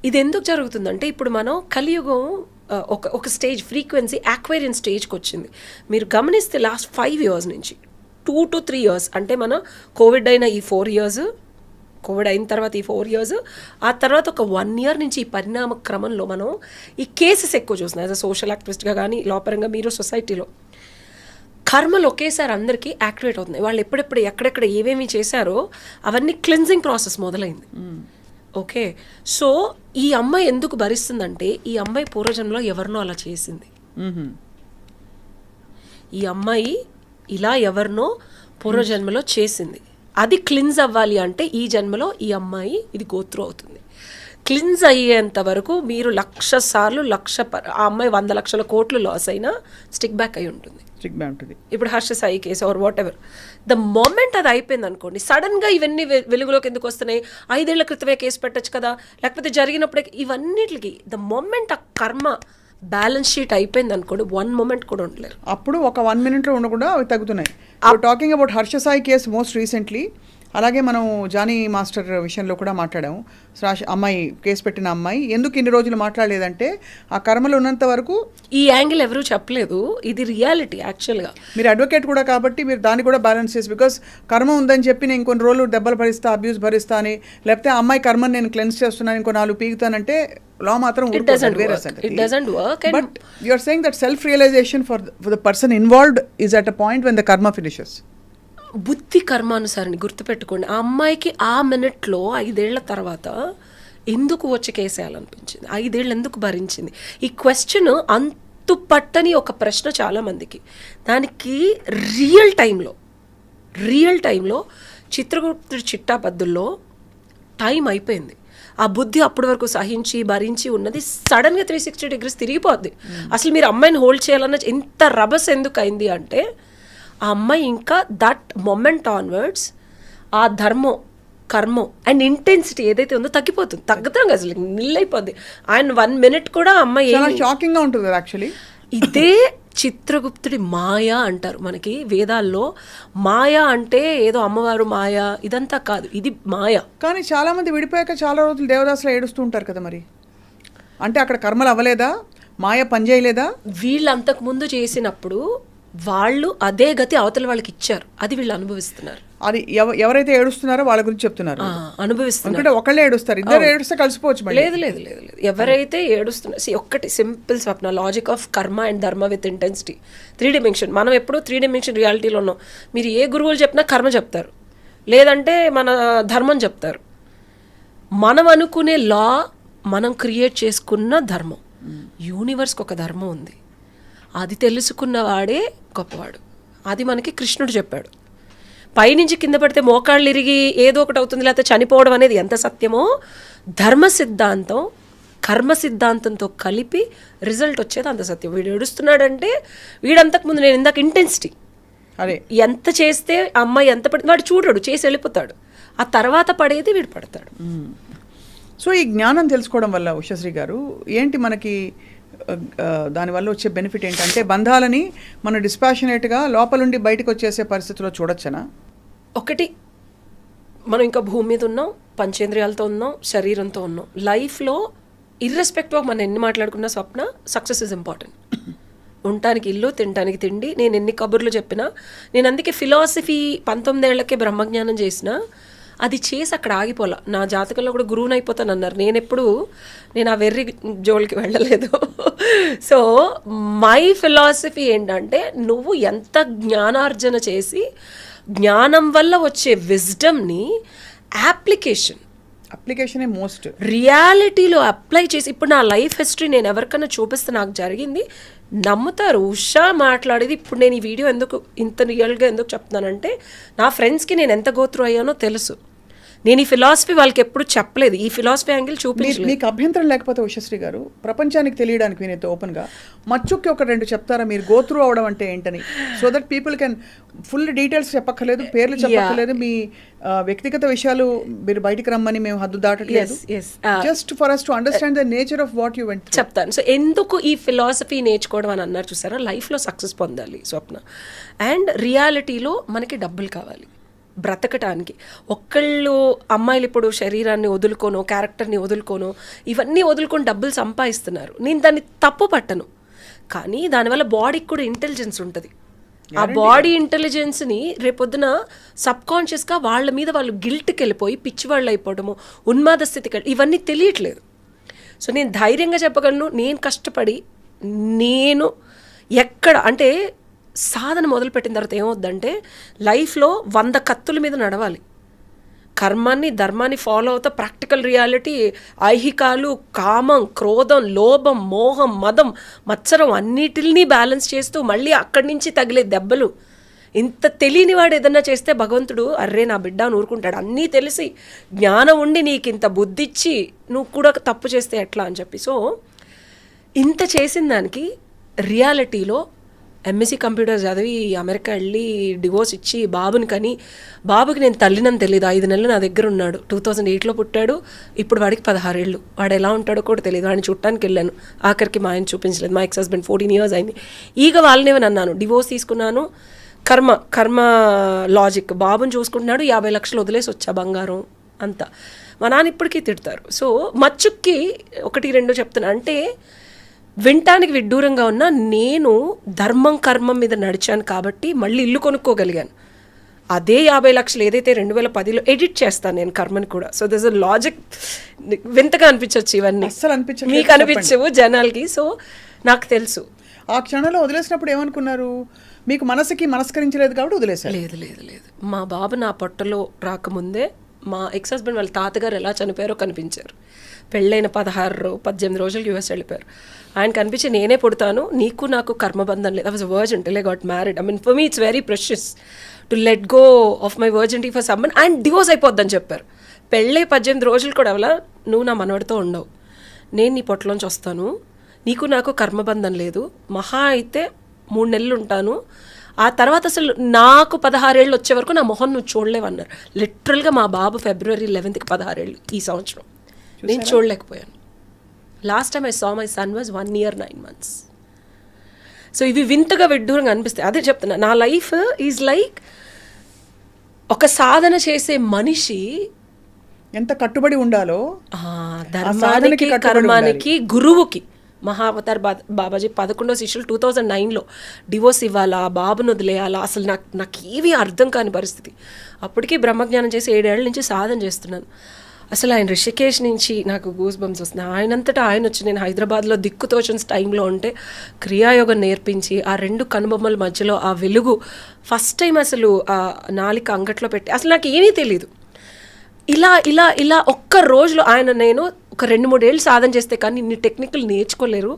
ఇది ఎందుకు జరుగుతుందంటే ఇప్పుడు మనం కలియుగం ఒక స్టేజ్, ఫ్రీక్వెన్సీ యాక్వైరియన్ స్టేజ్కి వచ్చింది. మీరు గమనిస్తే లాస్ట్ 5 years నుంచి 2 to 3 years, అంటే మనం కోవిడ్ అయిన ఈ 4 years, కోవిడ్ అయిన తర్వాత ఈ 4 years, ఆ తర్వాత ఒక 1 year నుంచి ఈ పరిణామ క్రమంలో మనం ఈ కేసెస్ ఎక్కువ చూస్తున్నాం. యాజ్ అ సోషల్ యాక్టివిస్ట్గా కానీ లోపరంగా మీరు సొసైటీలో కర్మలు ఒకేసారి అందరికీ యాక్టివేట్ అవుతున్నాయి. వాళ్ళు ఎప్పుడెప్పుడు ఎక్కడెక్కడ ఏమేమి చేశారో అవన్నీ క్లెన్జింగ్ ప్రాసెస్ మొదలైంది. ఓకే, సో ఈ అమ్మాయి ఎందుకు భరిస్తుందంటే ఈ అమ్మాయి పూర్వజన్మలో ఎవరినో అలా చేసింది. ఈ అమ్మాయి ఇలా ఎవరినో పూర్వజన్మలో చేసింది. అది క్లిన్స్ అవ్వాలి అంటే ఈ జన్మలో ఈ అమ్మాయి ఇది గోత్రు అవుతుంది. క్లిన్స్ అయ్యేంత వరకు మీరు 1,00,000 సార్లు ఆ అమ్మాయి 100 లక్షల కోట్లు లాస్ అయినా స్టిక్ బ్యాక్ అయి ఉంటుంది. ఇప్పుడు Harsha Sai case or whatever, the moment అది అయిపోయింది అనుకోండి, సడన్గా ఇవన్నీ వెలుగులోకి ఎందుకు వస్తున్నాయి? 5 ఏళ్ల క్రితమే కేసు పెట్టచ్చు కదా, లేకపోతే జరిగినప్పుడే, ఇవన్నిటికి ద మూమెంట్ ఆ కర్మ బ్యాలెన్స్ షీట్ అయిపోయింది అనుకోండి, 1 moment కూడా ఉండలేరు. అప్పుడు ఒక 1 minute ఉండకుండా అవి తగ్గుతున్నాయి. Talking about Harsha Sai case most recently, అలాగే మనం జానీ మాస్టర్ విషయంలో కూడా మాట్లాడాము. అమ్మాయి కేసు పెట్టిన అమ్మాయి ఎందుకు ఇన్ని రోజులు మాట్లాడలేదంటే ఆ కర్మలు ఉన్నంత వరకు ఈ యాంగిల్ ఎవరూ చెప్పలేదు. ఇది రియాలిటీ. యాక్చువల్గా మీరు అడ్వకేట్ కూడా కాబట్టి మీరు దాన్ని కూడా బ్యాలెన్స్ చేసి, బికాస్ కర్మ ఉందని చెప్పి నేను ఇంకొన్ని రోజులు దెబ్బలు భరిస్తా, అబ్యూస్ భరిస్తా అని, లేకపోతే అమ్మాయి కర్మని నేను క్లెన్స్ చేస్తున్నాను, ఇంకో 4 పీకుతానంటే లా మాత్రం it doesn't work. But you are saying that self realization for the person involved is at a point when the karma finishes. బుద్ధి కర్మానుసారిని గుర్తుపెట్టుకోండి. ఆ అమ్మాయికి ఆ మినిట్లో 5 ఏళ్ల తర్వాత ఎందుకు వచ్చి కేసేయాలనిపించింది, 5 ఏళ్ళు ఎందుకు భరించింది? ఈ క్వశ్చన్ అంతు పట్టని ఒక ప్రశ్న చాలామందికి. దానికి రియల్ టైంలో చిత్రగుప్తుడి చిట్టాబద్దుల్లో టైం అయిపోయింది. ఆ బుద్ధి అప్పటి వరకు సహించి భరించి ఉన్నది సడన్గా 360 degrees తిరిగిపోద్ది. అసలు మీరు అమ్మాయిని హోల్డ్ చేయాలన్న ఇంత రభస ఎందుకు అయింది అంటే ఆ అమ్మాయి ఇంకా దట్ మొమెంట్ ఆన్వర్డ్స్ ఆ ధర్మం, కర్మం అండ్ ఇంటెన్సిటీ ఏదైతే ఉందో తగ్గిపోతుంది. తగ్గుతాం కదా, అసలు నిల్లైపోద్ది. అండ్ 1 minute కూడా అమ్మాయి షాకింగ్గా ఉంటుంది యాక్చువల్లీ. ఇదే చిత్రగుప్తుడి మాయ అంటారు. మనకి వేదాల్లో మాయ అంటే ఏదో అమ్మవారు మాయ ఇదంతా కాదు, ఇది మాయ. కానీ చాలా మంది విడిపోయాక చాలా రోజులు దేవదాసులు ఏడుస్తూ ఉంటారు కదా, మరి అంటే అక్కడ కర్మలు అవ్వలేదా, మాయ పనిచేయలేదా? వీళ్ళు అంతకు ముందు చేసినప్పుడు వాళ్ళు అదే గతి అవతల వాళ్ళకి ఇచ్చారు, అది వీళ్ళు అనుభవిస్తున్నారు. అది ఎవరైతే ఏడుస్తున్నారో వాళ్ళ గురించి చెప్తున్నారు, అనుభవిస్తున్నారు. ఒకళ్ళే ఏడుస్తారు, ఇద్దరు ఏడుస్తే కలిసిపోవచ్చు. లేదు లేదు లేదు లేదు, ఎవరైతే ఏడుస్తున్నారు, ఒక్కటి సింపుల్ స్వప్న, లాజిక్ ఆఫ్ కర్మ అండ్ ధర్మ విత్ ఇంటెన్సిటీ, 3 dimension. మనం ఎప్పుడు 3 dimension రియాలిటీలో ఉన్నాం. మీరు ఏ గురువులు చెప్పినా కర్మ చెప్తారు, లేదంటే మన ధర్మం చెప్తారు. మనం అనుకునే లా మనం క్రియేట్ చేసుకున్న ధర్మం. యూనివర్స్కి ఒక ధర్మం ఉంది, అది తెలుసుకున్నవాడే గొప్పవాడు. అది మనకి కృష్ణుడు చెప్పాడు. పైనుంచి కింద పడితే మోకాళ్ళు ఇరిగి ఏదో ఒకటి అవుతుంది, లేకపోతే చనిపోవడం అనేది ఎంత సత్యమో, ధర్మ సిద్ధాంతం కర్మ సిద్ధాంతంతో కలిపి రిజల్ట్ వచ్చేది అంత సత్యం. వీడు ఏడుస్తున్నాడంటే వీడంతకుముందు నేను ఇందాక ఇంటెన్సిటీ, అదే ఎంత చేస్తే అమ్మాయి ఎంత పడి వాడు చూడడు, చేసి వెళ్ళిపోతాడు. ఆ తర్వాత పడేది వీడు పడతాడు. సో ఈ జ్ఞానం తెలుసుకోవడం వల్ల ఉషశ్రీ గారు ఏంటి మనకి దానివల్ల వచ్చే బెనిఫిట్ ఏంటంటే, బంధాలని మనం డిస్పాషనేట్గా లోపలుండి బయటకు వచ్చేసే పరిస్థితిలో చూడొచ్చనా? ఒకటి మనం ఇంకా భూమి మీద ఉన్నాం, పంచేంద్రియాలతో ఉన్నాం, శరీరంతో ఉన్నాం. లైఫ్లో ఇర్రెస్పెక్టివ్ ఆఫ్ మనం ఎన్ని మాట్లాడుకున్న స్వప్న, సక్సెస్ ఇస్ ఇంపార్టెంట్. ఉండటానికి ఇల్లు, తినడానికి తిండి. నేను ఎన్ని కబుర్లు చెప్పినా, నేను అందుకే ఫిలాసఫీ 19 ఏళ్లకే బ్రహ్మజ్ఞానం చేసిన, అది చేసి అక్కడ ఆగిపోలా. నా జాతకంలో కూడా గురువుని అయిపోతాను అన్నారు. నేను ఆ వెర్రి జోలికి వెళ్ళలేదు. సో మై ఫిలాసఫీ ఏంటంటే, నువ్వు ఎంత జ్ఞానార్జన చేసి జ్ఞానం వల్ల వచ్చే విజ్డమ్ని అప్లికేషనే మోస్ట్ రియాలిటీలో అప్లై చేసి, ఇప్పుడు నా లైఫ్ హిస్టరీ నేను ఎవరికైనా చూపిస్తే నాకు జరిగింది నమ్ముతారు. ఉషా మాట్లాడేది ఇప్పుడు నేను ఈ వీడియో ఎందుకు ఇంత రియల్గా ఎందుకు చెప్తున్నానంటే, నా ఫ్రెండ్స్కి నేను ఎంత గోత్రు అయ్యానో తెలుసు. నేను ఈ ఫిలాసఫీ వాళ్ళకి ఎప్పుడు చెప్పలేదు, ఈ ఫిలాసఫీ యాంగిల్ చూపించలేదు. మీకు అభ్యంతరం లేకపోతే ఉషశ్రీ గారు, ప్రపంచానికి తెలియడానికి వినేతో ఓపెన్గా మచ్చుక్కి 1-2 చెప్తారా మీరు గోత్రు అవడం అంటే ఏంటని? So that people can full details చెప్పక్కర్లేదు, పేర్లు చెప్పక్కర్లేదు, మీ వ్యక్తిగత విషయాలు మీరు బయటికి రమ్మని మేము హద్దు దాటట్లేదు. Just for us to understand the nature of what you went. చెప్తాను. సో ఎందుకు ఈ ఫిలాసఫీ నేర్చుకోవడం అని అన్నారు చూసారా? లైఫ్లో సక్సెస్ పొందాలి స్వప్న, అండ్ రియాలిటీలో మనకి డబ్బులు కావాలి బ్రతకటానికి. ఒక్కళ్ళు అమ్మాయిలు ఇప్పుడు శరీరాన్ని వదులుకోనో, క్యారెక్టర్ని వదులుకోనో, ఇవన్నీ వదులుకొని డబ్బులు సంపాదిస్తున్నారు. నేను దాన్ని తప్పు పట్టను, కానీ దానివల్ల బాడీకి కూడా ఇంటెలిజెన్స్ ఉంటుంది. ఆ బాడీ ఇంటెలిజెన్స్ని రేపొద్దున సబ్కాన్షియస్గా వాళ్ళ మీద వాళ్ళు గిల్ట్కి వెళ్ళిపోయి పిచ్చివాళ్ళు అయిపోవడము, ఉన్మాద స్థితికి ఇవన్నీ తెలియట్లేదు. సో నేను ధైర్యంగా చెప్పగలను, నేను కష్టపడి నేను ఎక్కడ అంటే సాధన మొదలుపెట్టిన తర్వాత ఏమవుద్దంటే, లైఫ్లో 100 కత్తుల మీద నడవాలి. కర్మాన్ని, ధర్మాన్ని ఫాలో అవుతా ప్రాక్టికల్ రియాలిటీ, ఐహికాలు, కామం, క్రోధం, లోభం, మోహం, మదం, మత్సరం అన్నిటిని బ్యాలెన్స్ చేస్తూ మళ్ళీ అక్కడి నుంచి తగిలే దెబ్బలు. ఇంత తెలియని వాడు ఏదన్నా చేస్తే భగవంతుడు అర్రే నా బిడ్డ అని ఊరుకుంటాడు. అన్నీ తెలిసి జ్ఞానం ఉండి నీకు ఇంత బుద్ధిచ్చి నువ్వు కూడా తప్పు చేస్తే ఎట్లా అని చెప్పి. సో ఇంత చేసిన దానికి రియాలిటీలో ఎంఎస్సీ కంప్యూటర్ చదివి అమెరికా వెళ్ళి డివోర్స్ ఇచ్చి బాబుకి నేను తల్లినని తెలియదు. 5 నెలలు నా దగ్గర ఉన్నాడు. 2008లో పుట్టాడు. ఇప్పుడు వాడికి 16 ఏళ్ళు. వాడు ఎలా ఉంటాడో కూడా తెలియదు. వాడిని చుట్టానికి వెళ్ళాను, ఆఖరికి మా ఆయన చూపించలేదు. మా ఎక్స్ హస్బెండ్ 14 years అయింది. ఈగ వాళ్ళనేమని అన్నాను, డివోర్స్ తీసుకున్నాను, కర్మ లాజిక్. బాబుని చూసుకుంటున్నాడు, 50 లక్షలు వదిలేసి వచ్చా, బంగారం అంతా. మా నాన్న ఇప్పటికీ తిడతారు. సో మచ్చుక్కి 1-2 చెప్తున్నా అంటే, వినటానికి విడ్డూరంగా ఉన్నా నేను ధర్మం కర్మం మీద నడిచాను కాబట్టి మళ్ళీ ఇల్లు కొనుక్కోగలిగాను. అదే 50 లక్షలు ఏదైతే 2010లో ఎడిట్ చేస్తాను నేను కర్మని కూడా. So this a logic. వింతగా అనిపించవచ్చు ఇవన్నీ, అస్సలు అనిపించదు, మీకు అనిపించవు జనాలకి. సో నాకు తెలుసు. ఆ క్షణంలో వదిలేసినప్పుడు ఏమనుకున్నారు? మీకు మనస్కరించలేదు కాబట్టి వదిలేసారు? లేదు. మా బాబు నా పొట్టలో రాకముందే మా ఎక్స్ హస్బెండ్ వాళ్ళ తాతగారు ఎలా చనిపోయారో కనిపించారు. పెళ్ళైన 16-18 రోజులు యూఎస్ వెళ్ళిపోయారు. ఆయన కనిపించి, నేనే పుడతాను, నీకు నాకు కర్మబంధం లేదు. I was a virgin till I got married. I mean for me it's very precious to let go of my virginity for someone and divorce అయిపోద్దని చెప్పారు. పెళ్ళై 18 రోజులు కూడా అవలా, నువ్వు నా మనవడితో ఉండవు, నేను నీ పొట్టలోంచి వస్తాను, నీకు నాకు కర్మబంధం లేదు, మహా అయితే 3 నెలలు ఉంటాను, ఆ తర్వాత అసలు నాకు 16 ఏళ్ళు వచ్చే వరకు నా మొహం నువ్వు చూడలేవన్నారు. లిటరల్గా మా బాబు February 11th 16 ఏళ్ళు ఈ సంవత్సరం. నేను చూడలేకపోయాను. Last time I saw my son was 1 year 9 months. So ఇవి వింతగా విడ్డూరంగా అనిపిస్తాయి. అదే చెప్తున్నా, నా లైఫ్ ఈజ్ లైక్ ఒక సాధన చేసే మనిషి ఎంత కట్టుబడి ఉండాలో, ధర్మానికి, కర్మానికి, గురువుకి. మహావతార్ బాబాజీ 11వ శిష్యులు 2009లో డివోర్స్ ఇవ్వాలా, బాబును వదిలేయాలా, అసలు నాకు ఏమీ అర్థం కాని పరిస్థితి. అప్పటికీ బ్రహ్మజ్ఞానం చేసి 7 ఏళ్ల నుంచి సాధన చేస్తున్నాను. అసలు ఆయన రిషికేష్ నుంచి నాకు గూస్ బంప్స్ వస్తున్నాయి. ఆయనంతటా ఆయన వచ్చి, నేను హైదరాబాద్లో దిక్కుతోచని టైంలో ఉంటే క్రియాయోగం నేర్పించి ఆ 2 కనుబొమ్మల మధ్యలో ఆ వెలుగు ఫస్ట్ టైం అసలు ఆ నాలిక అంగట్లో పెట్టి, అసలు నాకు ఏమీ తెలీదు. ఇలా ఒక్క రోజులో నేను ఒక 2-3 ఏళ్ళు సాధన చేస్తే కానీ ఇన్ని టెక్నికల్ నేర్చుకోలేరు.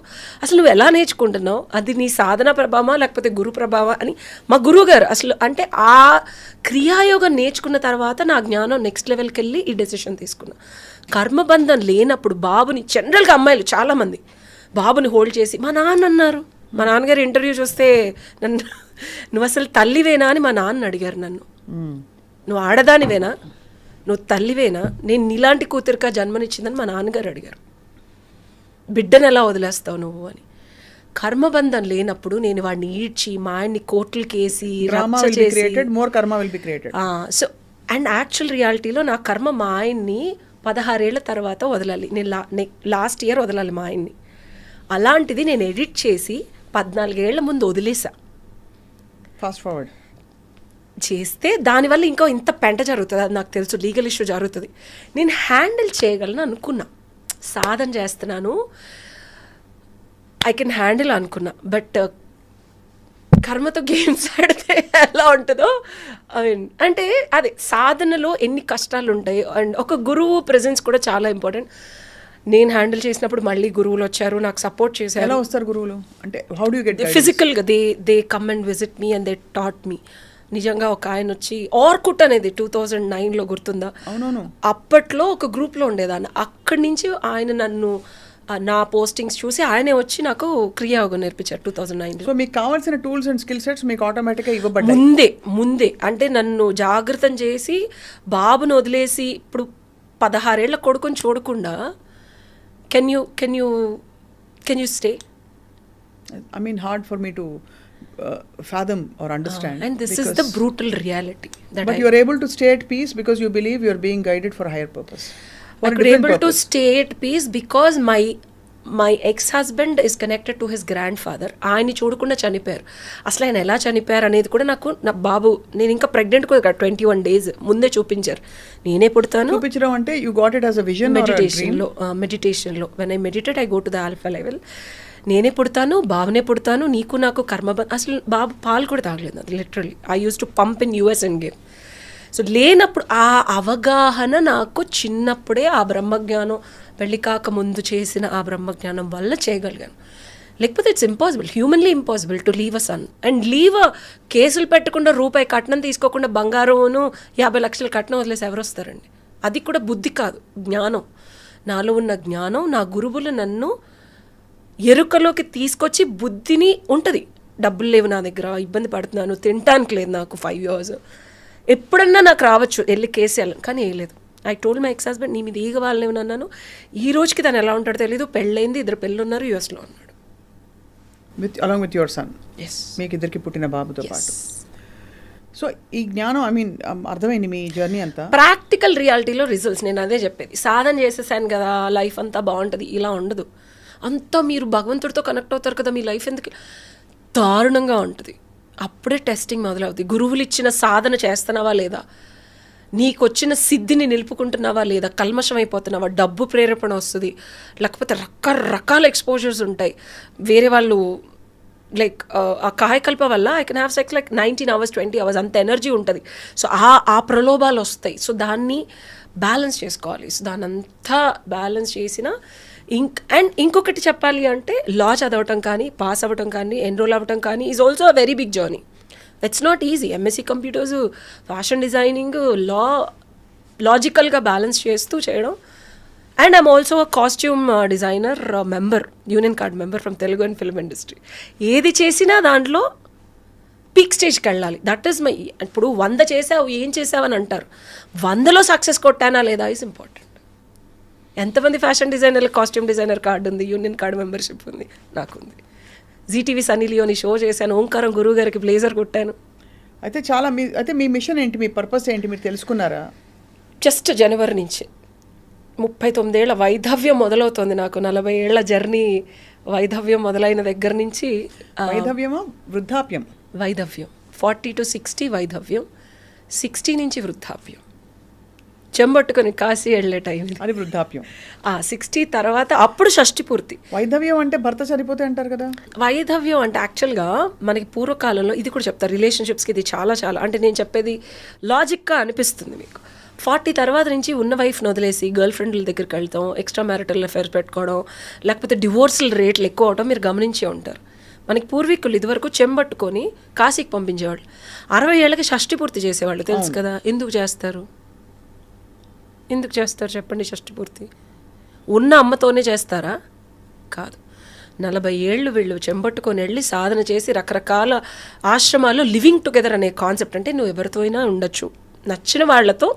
అసలు నువ్వు ఎలా నేర్చుకుంటున్నావు, అది నీ సాధన ప్రభావమా లేకపోతే గురు ప్రభావా అని మా గురువు గారు అసలు అంటే ఆ క్రియాయోగం నేర్చుకున్న తర్వాత నా జ్ఞానం నెక్స్ట్ లెవెల్కి వెళ్ళి ఈ డెసిషన్ తీసుకున్నా. కర్మబంధం లేనప్పుడు బాబుని, జనరల్గా అమ్మాయిలు చాలామంది బాబుని హోల్డ్ చేసి, మా నాన్న అన్నారు, మా నాన్నగారు ఇంటర్వ్యూ చూస్తే నువ్వు అసలు తల్లివేనా అని మా నాన్న అడిగారు నన్ను. నువ్వు ఆడదానివేనా, నువ్వు తల్లివేనా, నేను నీలాంటి కూతురికా జన్మనిచ్చిందని మా నాన్నగారు అడిగారు. బిడ్డను ఎలా వదిలేస్తావు నువ్వు అని. కర్మబంధం లేనప్పుడు నేను వాడిని ఈడ్చి మా ఆయన్ని కోర్టులకి వేసి సో అండ్ యాక్చువల్ రియాలిటీలో నా కర్మ మా ఆయన్ని 16 ఏళ్ల తర్వాత వదలాలి. నేను లాస్ట్ ఇయర్ వదలాలి మా ఆయన్ని. అలాంటిది నేను ఎడిట్ చేసి 14 ఏళ్ల ముందు వదిలేసా. ఫాస్ట్ ఫార్వర్డ్ చేస్తే దానివల్ల ఇంకో ఇంత పెంట జరుగుతుంది, అది నాకు తెలుసు, లీగల్ ఇష్యూ జరుగుతుంది. నేను హ్యాండిల్ చేయగలను అనుకున్నా, సాధన చేస్తున్నాను, ఐ కెన్ హ్యాండిల్ అనుకున్నా. బట్ కర్మతో గేమ్స్ ఆడితే ఎలా ఉంటుందో ఐ మీన్ అంటే అదే సాధనలో ఎన్ని కష్టాలు ఉంటాయి. అండ్ ఒక గురువు ప్రెజెన్స్ కూడా చాలా ఇంపార్టెంట్. నేను హ్యాండిల్ చేసినప్పుడు మళ్ళీ గురువులు వచ్చారు, నాకు సపోర్ట్ చేశారు. ఎలా వస్తారు గురువులు అంటే? హౌ డు యు గెట్ ఫిజికల్గా they come and visit me and they taught me. నిజంగా ఒక ఆయన వచ్చి ఆర్కుట్ అనేది 2009లో గుర్తుందా? అవునవును. అప్పట్లో ఒక గ్రూప్లో ఉండేదాన్ని. అక్కడి నుంచి ఆయన నన్ను నా పోస్టింగ్స్ చూసి ఆయనే వచ్చి నాకు క్రియాయోగం నేర్పించారు 2009లో. సో మీకు కావాల్సిన టూల్స్ అండ్ స్కిల్ సెట్స్ మీకు ఆటోమేటిక్గా ఇవ్వబడ్డాయి ముందే. అంటే నన్ను జాగ్రత్తం చేసి బాబును వదిలేసి ఇప్పుడు 16 ఏళ్ల కొడుకుని చూడకుండా can you stay? I mean, hard for me to fathom or understand. And this is the brutal reality. But you are able to stay at peace because you believe you are being guided for a higher purpose. I could able to stay at peace because my ex-husband is connected to his grandfather. ఆయన్ని చూడకుండా చనిపోయారు. అసలు ఆయన ఎలా చనిపోయారు అనేది కూడా నాకు నా బాబు, నేను ఇంకా ప్రెగ్నెంట్ కూడా 21 days ముందే చూపించారు. నేనే పుడతాను చూపించడం అంటే you got it as a vision or a dream? మెడిటేషన్లో when I meditate I go to the alpha level. నేనే పుడతాను, బాబునే పుడతాను, నీకు నాకు అసలు బాబు పాలు కూడా తాగలేదు అది literally. I use to pump in US and game. So లేనప్పుడు ఆ అవగాహన నాకు చిన్నప్పుడే ఆ బ్రహ్మజ్ఞానం పెళ్లి కాక ముందు చేసిన ఆ బ్రహ్మజ్ఞానం వల్ల చేయగలిగాను. లేకపోతే it's impossible, humanly impossible to leave a son and leave కేసులు పెట్టకుండా రూపాయి కట్నం తీసుకోకుండా బంగారమును 50 లక్షల కట్నం వదిలేసి ఎవరు వస్తారండి? అది కూడా బుద్ధి కాదు, జ్ఞానం. నాలో ఉన్న జ్ఞానం నా గురువులు నన్ను ఎరుకలోకి తీసుకొచ్చి బుద్ధిని ఉంటుంది. డబ్బులు లేవు నా దగ్గర, ఇబ్బంది పడుతున్నాను, తినటానికి లేదు నాకు 5 years, ఎప్పుడన్నా నాకు రావచ్చు వెళ్ళి కేసు వెళ్ళను, కానీ వేయలేదు. I told my ex husband నీ మీద ఈగ వాళ్ళేమని అన్నాను. ఈ రోజుకి తను ఎలా ఉంటాడో తెలీదు. పెళ్ళైంది, 2 పిల్లలు ఉన్నారు, యూఎస్లో ఉన్నాడు. along with your son. Yes, మీకు ఇద్దరికి పుట్టిన బాబుతో పాటు. సో ఈ జ్ఞానం ఐ మీన్ అర్థమైంది మీ జర్నీ అంతా. ప్రాక్టికల్ రియాలిటీలో రిజల్ట్స్ నేను అదే చెప్పేది. సాధన చేసేసాను కదా లైఫ్ అంతా బాగుంటుంది, ఇలా ఉండదు. అంతా మీరు భగవంతుడితో కనెక్ట్ అవుతారు కదా, మీ లైఫ్ ఎందుకు దారుణంగా ఉంటుంది. అప్పుడే టెస్టింగ్ మొదలవుతుంది. గురువులు ఇచ్చిన సాధన చేస్తున్నావా లేదా, నీకు వచ్చిన సిద్ధిని నిలుపుకుంటున్నావా లేదా, కల్మషం అయిపోతున్నావా, డబ్బు ప్రేరేపణ వస్తుంది, లేకపోతే రకరకాల ఎక్స్పోజర్స్ ఉంటాయి. వేరే వాళ్ళు లైక్ ఆ కాయకల్ప వల్ల I can have sex like 19 hours 20 hours అంత ఎనర్జీ ఉంటుంది. సో ఆ ప్రలోభాలు వస్తాయి. సో దాన్ని బ్యాలెన్స్ చేసుకోవాలి. సో దాన్ని అంతా బ్యాలెన్స్ చేసిన అండ్ ఇంకొకటి చెప్పాలి అంటే లా చదవటం కానీ, పాస్ అవ్వటం కానీ, ఎన్రోల్ అవ్వటం కానీ is also a very big journey. It's not easy. MSc computers, fashion designing, లాజికల్గా బ్యాలెన్స్ చేస్తూ చేయడం. And I'm also a costume designer member, union card member from Telugu and film industry. ఏది చేసినా దాంట్లో పీక్ స్టేజ్కి వెళ్ళాలి. That is my. ఇప్పుడు 100 చేసావు, ఏం చేసావు అని అంటారు. 100లో సక్సెస్ కొట్టానా లేదా ఈజ్ ఇంపార్టెంట్. ఎంతమంది ఫ్యాషన్ డిజైనర్లు కాస్ట్యూమ్ డిజైనర్ కార్డు ఉంది, యూనియన్ కార్డు మెంబర్షిప్ ఉంది, నాకుంది. జీటీవీ సన్నీ లియోని షో చేశాను, ఓంకారం గురువు గారికి బ్లేజర్ కుట్టాను. అయితే చాలా మీ మిషన్ ఏంటి, మీ పర్పస్ ఏంటి మీరు తెలుసుకున్నారా? జస్ట్ జనవరి నుంచి 39 ఏళ్ల వైధవ్యం మొదలవుతుంది నాకు. 40 ఏళ్ల జర్నీ వైధవ్యం మొదలైన దగ్గర నుంచి. వైధవ్యమా వృద్ధాప్యం? వైధవ్యం 40 to 60 వైధవ్యం, 60 నుంచి వృద్ధాప్యం. చెంబట్టుకొని కాశీ వెళ్ళే టైం అది వృద్ధాప్యం. 60 తర్వాత అప్పుడు షష్ఠి పూర్తి. వైధవ్యం అంటే భర్త చనిపోతే అంటారు కదా. వైధవ్యం అంటే యాక్చువల్గా మనకి పూర్వకాలంలో ఇది కూడా చెప్తారు, రిలేషన్షిప్స్కి ఇది చాలా అంటే నేను చెప్పేది లాజిక్గా అనిపిస్తుంది మీకు. 40 తర్వాత నుంచి ఉన్న వైఫ్ని వదిలేసి గర్ల్ ఫ్రెండ్ల దగ్గరికి వెళ్తాం, ఎక్స్ట్రా మ్యారిటల్ అఫైర్స్ పెట్టుకోవడం, లేకపోతే డివోర్సుల రేట్లు ఎక్కువ అవడం మీరు గమనించే ఉంటారు. మనకి పూర్వీకులు ఇదివరకు చెంబట్టుకొని కాశీకి పంపించేవాళ్ళు. 60 ఏళ్ళకి షష్ఠి పూర్తి చేసేవాళ్ళు, తెలుసు కదా. ఎందుకు చేస్తారు చెప్పండి? షష్ఠి పూర్తి ఉన్న అమ్మతోనే చేస్తారా? కాదు. 40 ఏళ్ళు వీళ్ళు చెంబట్టుకొని వెళ్ళి సాధన చేసి రకరకాల ఆశ్రమాల్లో లివింగ్ టుగెదర్ అనే కాన్సెప్ట్. అంటే నువ్వు ఎవరితో అయినా ఉండొచ్చు, నచ్చిన వాళ్ళతో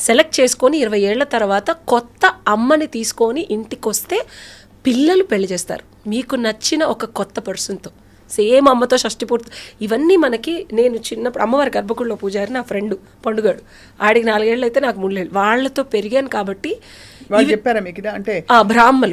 సెలెక్ట్ చేసుకొని 20 ఏళ్ల తర్వాత కొత్త అమ్మని తీసుకొని ఇంటికి వస్తే పిల్లలు పెళ్లి చేస్తారు. మీకు నచ్చిన ఒక కొత్త పర్సన్తో సేమ్ అమ్మతో షష్టి పూర్తి ఇవన్నీ మనకి నేను చిన్నప్పుడు అమ్మవారి గర్భగుడిలో పూజారి నా ఫ్రెండ్ పండుగాడు ఆడికి 4 ఏళ్ళు అయితే నాకు 3 ఏళ్ళు వాళ్ళతో పెరిగాను కాబట్టి వాళ్ళు చెప్పారా మీకు ఇది? అంటే బ్రాహ్మలు